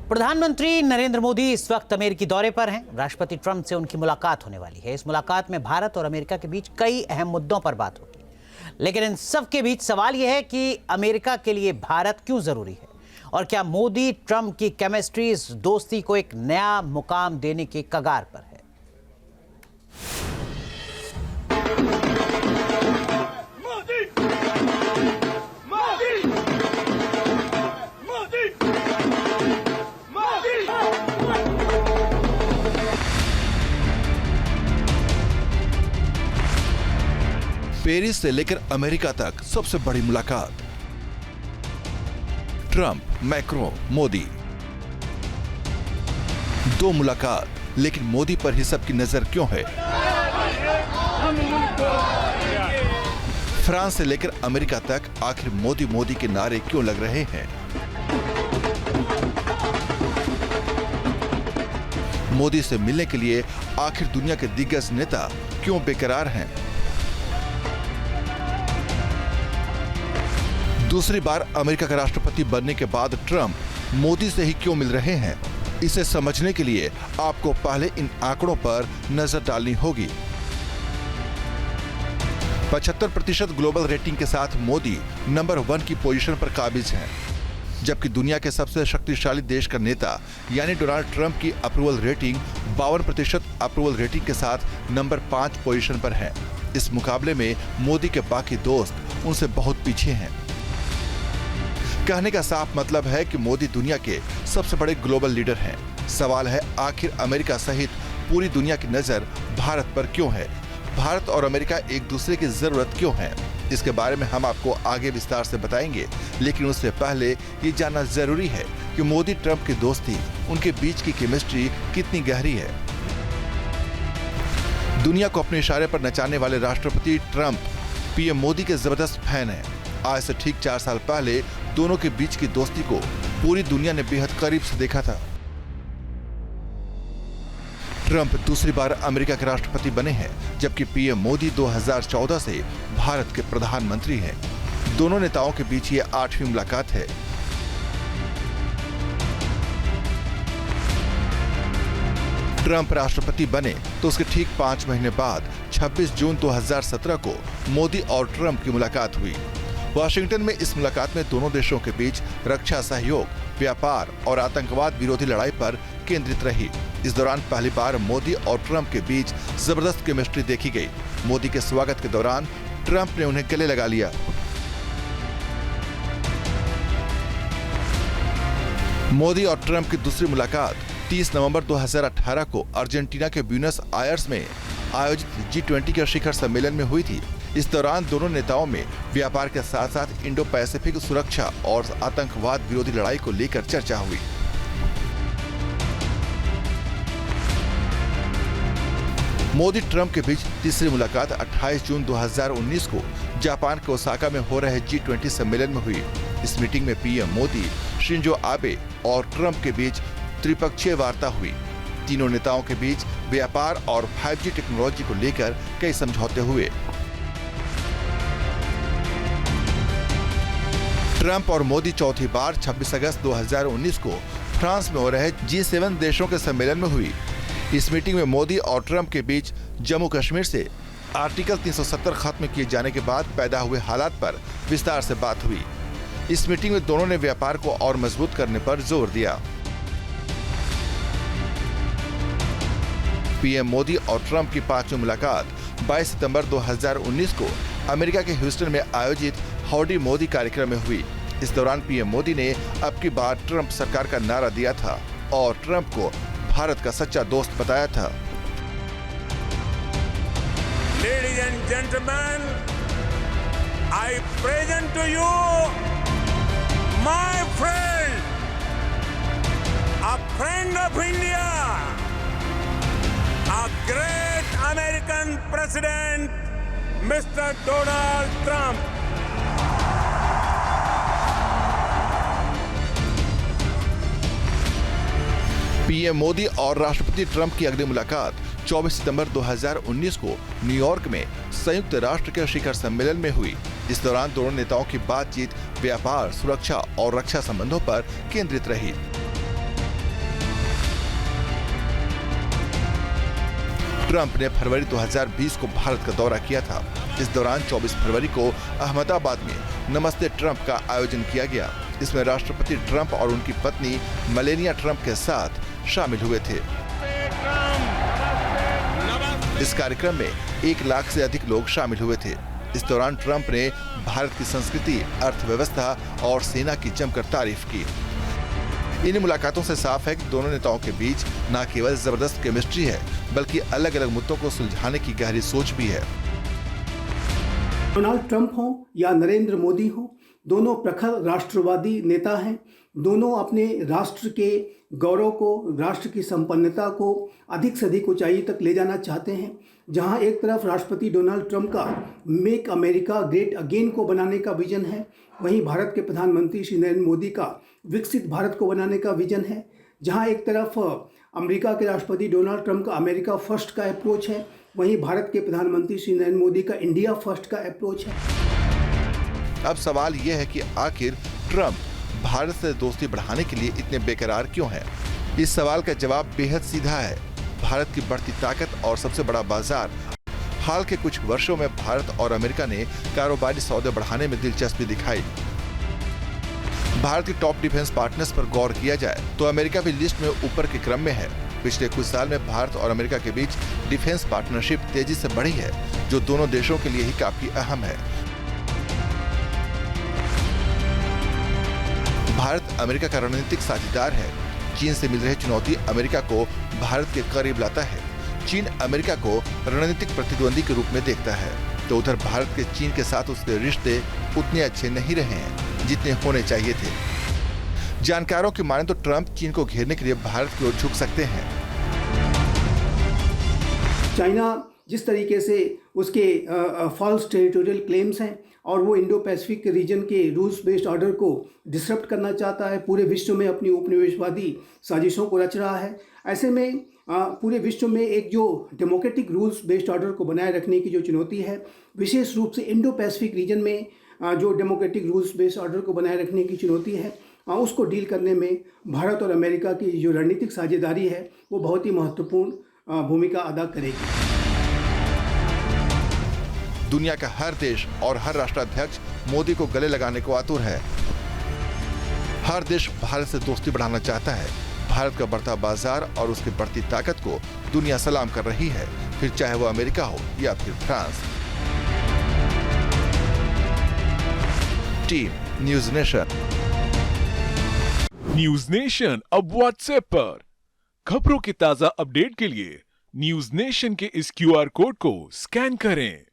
प्रधानमंत्री नरेंद्र मोदी इस वक्त अमेरिकी दौरे पर हैं। राष्ट्रपति ट्रंप से उनकी मुलाकात होने वाली है। इस मुलाकात में भारत और अमेरिका के बीच कई अहम मुद्दों पर बात होगी, लेकिन इन सब के बीच सवाल यह है कि अमेरिका के लिए भारत क्यों जरूरी है और क्या मोदी ट्रंप की केमिस्ट्री इस दोस्ती को एक नया मुकाम देने के कगार पर है। पेरिस से लेकर अमेरिका तक सबसे बड़ी मुलाकात। Trump, macro, Modi. दो मुलाकात, लेकिन मोदी पर ही सबकी नजर क्यों है? फ्रांस से लेकर अमेरिका तक आखिर मोदी मोदी के नारे क्यों लग रहे हैं? मोदी से मिलने के लिए आखिर दुनिया के दिग्गज नेता क्यों बेकरार हैं? दूसरी बार अमेरिका का राष्ट्रपति बनने के बाद ट्रंप मोदी से ही क्यों मिल रहे हैं? इसे समझने के लिए आपको पहले इन आंकड़ों पर नजर डालनी होगी। 75% ग्लोबल रेटिंग के साथ मोदी नंबर 1 की पोजीशन पर काबिज हैं, जबकि दुनिया के सबसे शक्तिशाली देश का नेता यानी डोनाल्ड ट्रंप की अप्रूवल रेटिंग 52% अप्रूवल रेटिंग के साथ नंबर 5 पोजीशन पर है। इस मुकाबले में मोदी के बाकी दोस्त उनसे बहुत पीछे हैं। कहने का साफ मतलब है कि मोदी दुनिया के सबसे बड़े ग्लोबल लीडर हैं। सवाल है, आखिर अमेरिका सहित पूरी दुनिया की नजर भारत पर क्यों है? भारत और अमेरिका एक दूसरे की जरूरत क्यों है? इसके बारे में हम आपको आगे विस्तार से बताएंगे, लेकिन उससे पहले ये जानना जरूरी है कि मोदी ट्रंप की दोस्ती, उनके बीच की केमिस्ट्री कितनी गहरी है। दुनिया को अपने इशारे पर नचाने वाले राष्ट्रपति ट्रंप पीएम मोदी के जबरदस्त फैन हैं। आज से ठीक 4 साल पहले दोनों के बीच की दोस्ती को पूरी दुनिया ने बेहद करीब से देखा था। ट्रंप दूसरी बार अमेरिका के राष्ट्रपति बने हैं, जबकि पीएम मोदी 2014 से भारत के प्रधानमंत्री हैं। दोनों नेताओं के बीच ये 8वीं मुलाकात है। ट्रंप राष्ट्रपति बने तो उसके ठीक 5 महीने बाद 26 जून 2017 को मोदी और ट्रंप की मुलाकात हुई। वाशिंगटन में इस मुलाकात में दोनों देशों के बीच रक्षा सहयोग, व्यापार और आतंकवाद विरोधी लड़ाई पर केंद्रित रही। इस दौरान पहली बार मोदी और ट्रंप के बीच जबरदस्त केमिस्ट्री देखी गई। मोदी के स्वागत के दौरान ट्रंप ने उन्हें गले लगा लिया। मोदी और ट्रंप की दूसरी मुलाकात 30 नवंबर 2018 को अर्जेंटीना के ब्यूनस आयर्स में आयोजित G20 के शिखर सम्मेलन में हुई थी। इस दौरान दोनों नेताओं में व्यापार के साथ साथ इंडो पैसिफिक सुरक्षा और आतंकवाद विरोधी लड़ाई को लेकर चर्चा हुई। मोदी ट्रंप के बीच तीसरी मुलाकात 28 जून 2019 को जापान के ओसाका में हो रहे G20 सम्मेलन में हुई। इस मीटिंग में पीएम मोदी, शिंजो आबे और ट्रंप के बीच त्रिपक्षीय वार्ता हुई। तीनों नेताओं के बीच व्यापार और 5G टेक्नोलॉजी को लेकर कई समझौते हुए। ट्रंप और मोदी चौथी बार 26 अगस्त 2019 को फ्रांस में हो रहे G7 देशों के सम्मेलन में हुई। इस मीटिंग में मोदी और ट्रंप के बीच जम्मू कश्मीर से आर्टिकल 370 खत्म किए जाने के बाद पैदा हुए हालात पर विस्तार से बात हुई। इस मीटिंग में दोनों ने व्यापार को और मजबूत करने पर जोर दिया। पीएम मोदी और ट्रंप की 5वीं मुलाकात 22 सितंबर 2019 को अमेरिका के ह्यूस्टन में आयोजित हाउडी मोदी कार्यक्रम में हुई। इस दौरान पीएम मोदी ने अब की बार ट्रंप सरकार का नारा दिया था और ट्रंप को भारत का सच्चा दोस्त बताया था। Ladies and gentlemen, I present to you my friend, a friend of India, a great American president, Mr. Donald Trump. PM Modi और राष्ट्रपति ट्रंप की अगली मुलाकात 24 सितंबर 2019 को न्यूयॉर्क में संयुक्त राष्ट्र के शिखर सम्मेलन में हुई। इस दौरान दोनों नेताओं की बातचीत व्यापार, सुरक्षा और रक्षा संबंधों पर केंद्रित रही। ट्रंप ने फरवरी 2020 को भारत का दौरा किया था। इस दौरान 24 फरवरी को अहमदाबाद में नमस्ते ट्रंप का आयोजन किया गया। इसमें राष्ट्रपति ट्रंप और उनकी पत्नी मेलेनिया ट्रंप के साथ शामिल हुए थे। इस कार्यक्रम में 1 लाख से अधिक लोग शामिल हुए थे। इस दौरान ट्रंप ने भारत की संस्कृति, अर्थव्यवस्था और सेना की जमकर तारीफ की। इन मुलाकातों से साफ है कि दोनों नेताओं के बीच न केवल जबरदस्त केमिस्ट्री है, बल्कि अलग अलग मुद्दों को सुलझाने की गहरी सोच भी है। डोनाल्ड ट्रंप हो या नरेंद्र मोदी हो, दोनों प्रखर राष्ट्रवादी नेता हैं। दोनों अपने राष्ट्र के गौरव को, राष्ट्र की संपन्नता को अधिक से अधिक ऊंचाई तक ले जाना चाहते हैं। जहां एक तरफ राष्ट्रपति डोनाल्ड ट्रंप का मेक अमेरिका ग्रेट अगेन को बनाने का विजन है, वहीं भारत के प्रधानमंत्री श्री नरेंद्र मोदी का विकसित भारत को बनाने का विजन है। जहां एक तरफ अमेरिका के राष्ट्रपति डोनाल्ड ट्रंप का अमेरिका फर्स्ट का अप्रोच है, वहीं भारत के प्रधानमंत्री श्री नरेंद्र मोदी का इंडिया फर्स्ट का अप्रोच है। अब सवाल यह है कि आखिर ट्रंप भारत से दोस्ती बढ़ाने के लिए इतने बेकरार क्यों हैं? इस सवाल का जवाब बेहद सीधा है। भारत की बढ़ती ताकत और सबसे बड़ा बाजार। हाल के कुछ वर्षों में भारत और अमेरिका ने कारोबारी सौदे बढ़ाने में दिलचस्पी दिखाई। भारत के टॉप डिफेंस पार्टनर्स पर गौर किया जाए तो अमेरिका भी लिस्ट में ऊपर के क्रम में है। पिछले कुछ साल में भारत और अमेरिका के बीच डिफेंस पार्टनरशिप तेजी से बढ़ी है, जो दोनों देशों के लिए ही काफी अहम है। भारत अमेरिका का रणनीतिक साझेदार है। चीन से मिल रही चुनौती अमेरिका को भारत के करीब लाता है। चीन अमेरिका को रणनीतिक प्रतिद्वंदी के रूप में देखता है, तो उधर भारत के चीन के साथ उसके रिश्ते उतने अच्छे नहीं रहे हैं जितने होने चाहिए थे। जानकारों की माने तो ट्रंप चीन को घेरने के लिए भारत की ओर झुक सकते हैं। चाइना जिस तरीके से उसके फॉल्स टेरिटोरियल क्लेम्स हैं और वो इंडो पैसिफिक रीजन के रूल्स बेस्ड ऑर्डर को डिसरप्ट करना चाहता है, पूरे विश्व में अपनी उपनिवेशवादी साजिशों को रच रहा है। ऐसे में पूरे विश्व में एक जो डेमोक्रेटिक रूल्स बेस्ड ऑर्डर को बनाए रखने की जो चुनौती है, विशेष रूप से इंडो पैसिफिक रीजन में जो डेमोक्रेटिक रूल्स बेस्ड ऑर्डर को बनाए रखने की चुनौती है, उसको डील करने में भारत और अमेरिका की जो रणनीतिक साझेदारी है वो बहुत ही महत्वपूर्ण भूमिका अदा करेगी। दुनिया का हर देश और हर राष्ट्राध्यक्ष मोदी को गले लगाने को आतुर है। हर देश भारत से दोस्ती बढ़ाना चाहता है। भारत का बढ़ता बाजार और उसकी बढ़ती ताकत को दुनिया सलाम कर रही है, फिर चाहे वो अमेरिका हो या फिर France. Team news nation. News nation अब व्हाट्सएप पर खबरों की ताजा अपडेट के लिए न्यूज नेशन के इस QR कोड को स्कैन करें।